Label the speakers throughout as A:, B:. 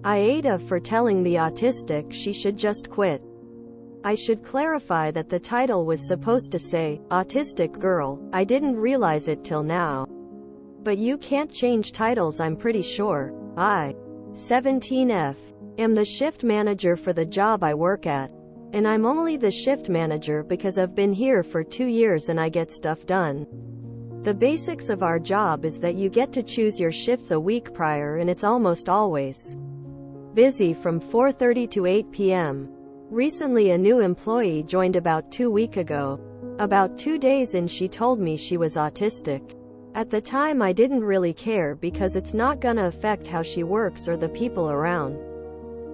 A: AITA for telling the autistic she should just quit. I should clarify that the title was supposed to say, Autistic Girl. I didn't realize it till now. But you can't change titles, I'm pretty sure. I, 17F, am the shift manager for the job I work at. And I'm only the shift manager because I've been here for 2 years and I get stuff done. The basics of our job is that you get to choose your shifts a week prior, and it's almost always busy from 4:30 to 8 p.m. Recently a new employee joined about 2 weeks ago. About 2 days in she told me she was autistic. At the time I didn't really care because it's not gonna affect how she works or the people around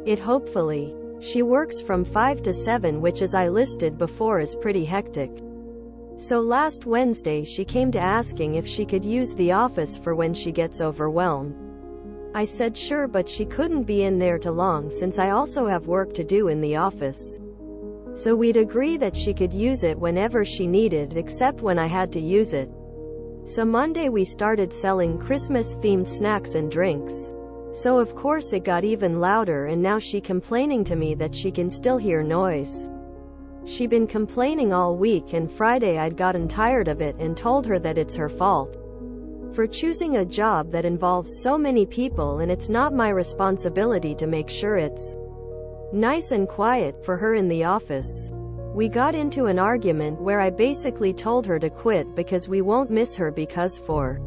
A: it. Hopefully. She works from 5 to 7, which as I listed before is pretty hectic. So last Wednesday she came to asking if she could use the office for when she gets overwhelmed. I said sure, but she couldn't be in there too long since I also have work to do in the office. So we'd agree that she could use it whenever she needed except when I had to use it. So Monday we started selling Christmas-themed snacks and drinks. So of course it got even louder, and now she complaining to me that she can still hear noise. She been complaining all week, and Friday I'd gotten tired of it and told her that it's her fault for choosing a job that involves so many people, and it's not my responsibility to make sure it's nice and quiet for her in the office. We got into an argument where I basically told her to quit because we won't miss her because for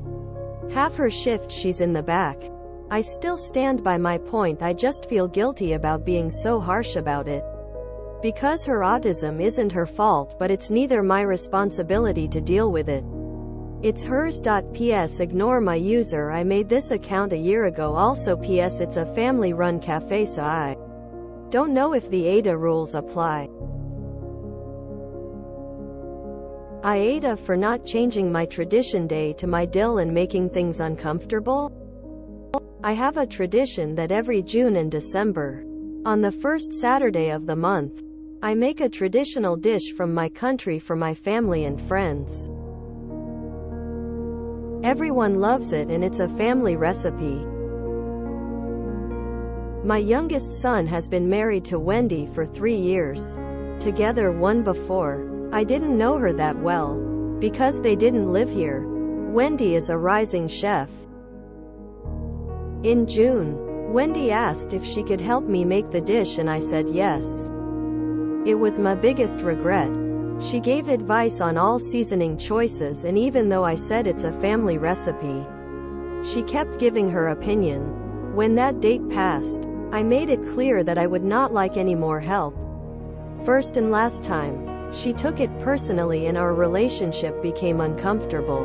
A: half her shift she's in the back. I still stand by my point, I just feel guilty about being so harsh about it. Because her autism isn't her fault, but it's neither my responsibility to deal with it. It's hers. PS Ignore my user. I made this account a year ago. Also PS It's a family-run cafe, so I don't know if the AITA rules apply. AITA for not changing my tradition day to my dill and making things uncomfortable. I have a tradition that every June and December, on the first Saturday of the month, I make a traditional dish from my country for my family and friends. Everyone loves it and it's a family recipe. My youngest son has been married to Wendy for 3 years. Together one before. I didn't know her that well, because they didn't live here. Wendy is a rising chef. In June, Wendy asked if she could help me make the dish and I said yes. It was my biggest regret. She gave advice on all seasoning choices, and even though I said it's a family recipe, she kept giving her opinion. When that date passed, I made it clear that I would not like any more help. First and last time, she took it personally and our relationship became uncomfortable.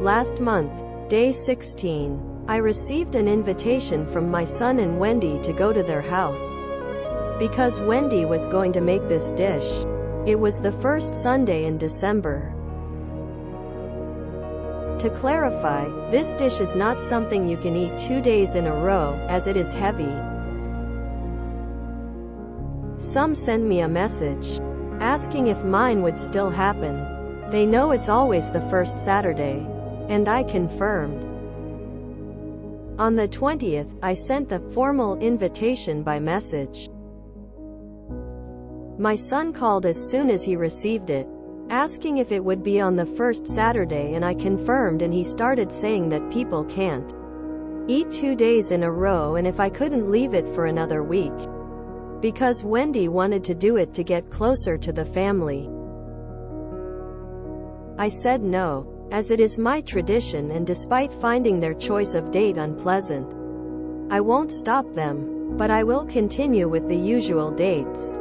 A: Last month, day 16, I received an invitation from my son and Wendy to go to their house. Because Wendy was going to make this dish. It was the first Sunday in December. To clarify, this dish is not something you can eat 2 days in a row, as it is heavy. Some sent me a message asking if mine would still happen. They know it's always the first Saturday. And I confirmed. On the 20th, I sent the formal invitation by message. My son called as soon as he received it, asking if it would be on the first Saturday, and I confirmed, and he started saying that people can't eat 2 days in a row and if I couldn't leave it for another week. Because Wendy wanted to do it to get closer to the family. I said no, as it is my tradition, and despite finding their choice of date unpleasant, I won't stop them, but I will continue with the usual dates.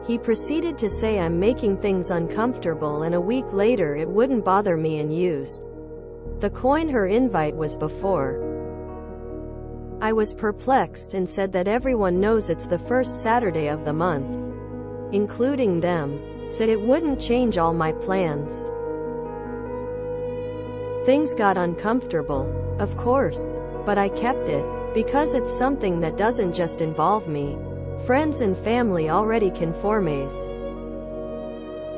A: He proceeded to say I'm making things uncomfortable, and a week later it wouldn't bother me, and used the coin her invite was before. I was perplexed and said that everyone knows it's the first Saturday of the month, including them. Said it wouldn't change all my plans. Things got uncomfortable, of course, but I kept it, because it's something that doesn't just involve me. Friends and family already conformes.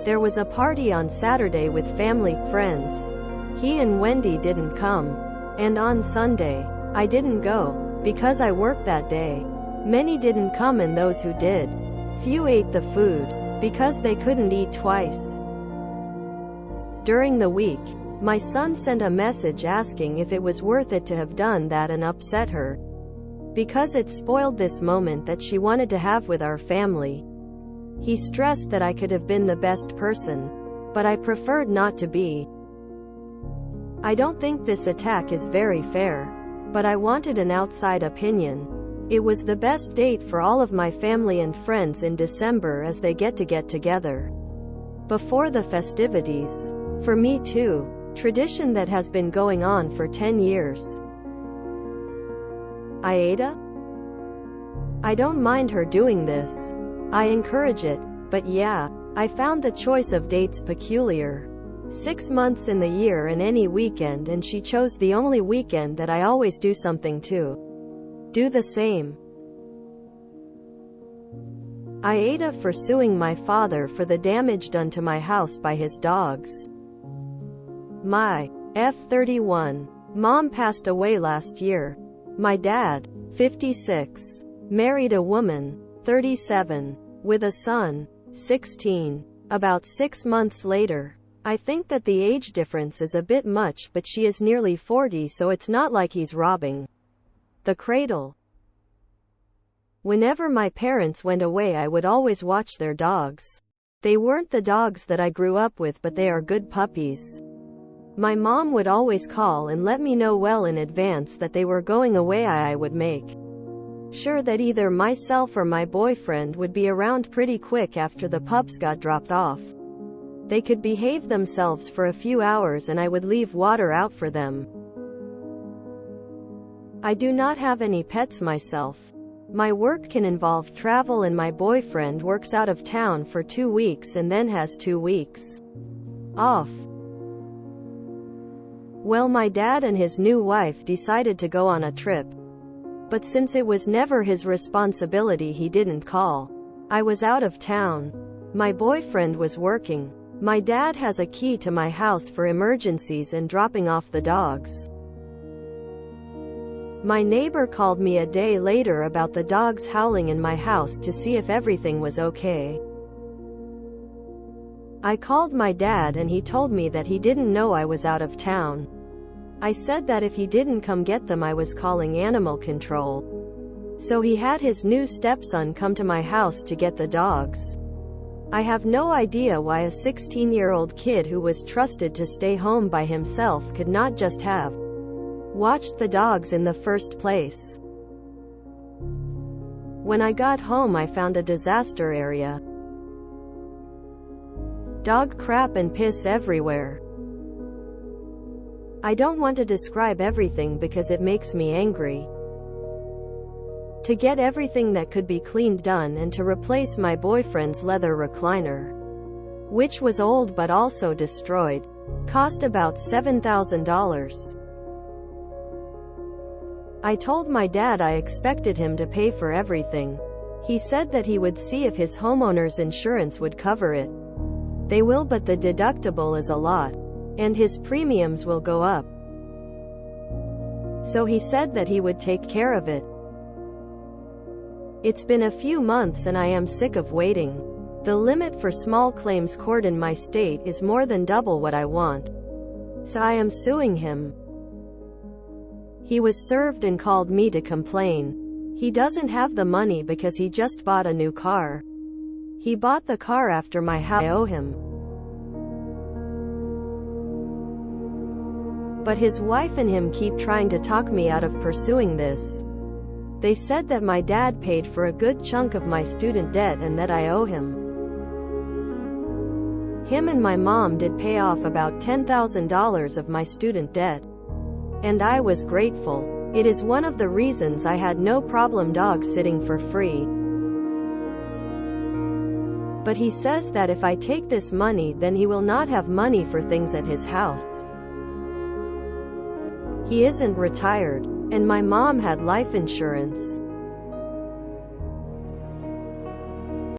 A: There was a party on Saturday with family, friends. He and Wendy didn't come. And on Sunday, I didn't go, because I worked that day. Many didn't come and those who did, few ate the food, because they couldn't eat twice. During the week, my son sent a message asking if it was worth it to have done that and upset her, because it spoiled this moment that she wanted to have with our family. He stressed that I could have been the best person, but I preferred not to be. I don't think this attack is very fair, but I wanted an outside opinion. It was the best date for all of my family and friends in December as they get together before the festivities. For me too, tradition that has been going on for 10 years. AITA? I don't mind her doing this. I encourage it, but yeah, I found the choice of dates peculiar. 6 months in the year and any weekend, and she chose the only weekend that I always do something to. Do the same. AITA for suing my father for the damage done to my house by his dogs. My F31 mom passed away last year. My dad, 56, married a woman, 37, with a son, 16. About 6 months later. I think that the age difference is a bit much, but she is nearly 40, so it's not like he's robbing the cradle. Whenever my parents went away, I would always watch their dogs. They weren't the dogs that I grew up with, but they are good puppies. My mom would always call and let me know well in advance that they were going away. I would make sure that either myself or my boyfriend would be around pretty quick after the pups got dropped off. They could behave themselves for a few hours and I would leave water out for them. I do not have any pets myself. My work can involve travel and my boyfriend works out of town for 2 weeks and then has 2 weeks off. Well, my dad and his new wife decided to go on a trip. But since it was never his responsibility, he didn't call. I was out of town. My boyfriend was working. My dad has a key to my house for emergencies and dropping off the dogs. My neighbor called me a day later about the dogs howling in my house to see if everything was okay. I called my dad and he told me that he didn't know I was out of town. I said that if he didn't come get them, I was calling animal control. So he had his new stepson come to my house to get the dogs. I have no idea why a 16-year-old kid who was trusted to stay home by himself could not just have watched the dogs in the first place. When I got home, I found a disaster area. Dog crap and piss everywhere. I don't want to describe everything because it makes me angry. To get everything that could be cleaned done and to replace my boyfriend's leather recliner, which was old but also destroyed, cost about $7,000. I told my dad I expected him to pay for everything. He said that he would see if his homeowner's insurance would cover it. They will, but the deductible is a lot, and his premiums will go up. So he said that he would take care of it. It's been a few months and I am sick of waiting. The limit for small claims court in my state is more than double what I want. So I am suing him. He was served and called me to complain. He doesn't have the money because he just bought a new car. He bought the car after my house. I owe him. But his wife and him keep trying to talk me out of pursuing this. They said that my dad paid for a good chunk of my student debt and that I owe him. Him and my mom did pay off about $10,000 of my student debt. And I was grateful. It is one of the reasons I had no problem dog sitting for free. But he says that if I take this money, then he will not have money for things at his house. He isn't retired, and my mom had life insurance.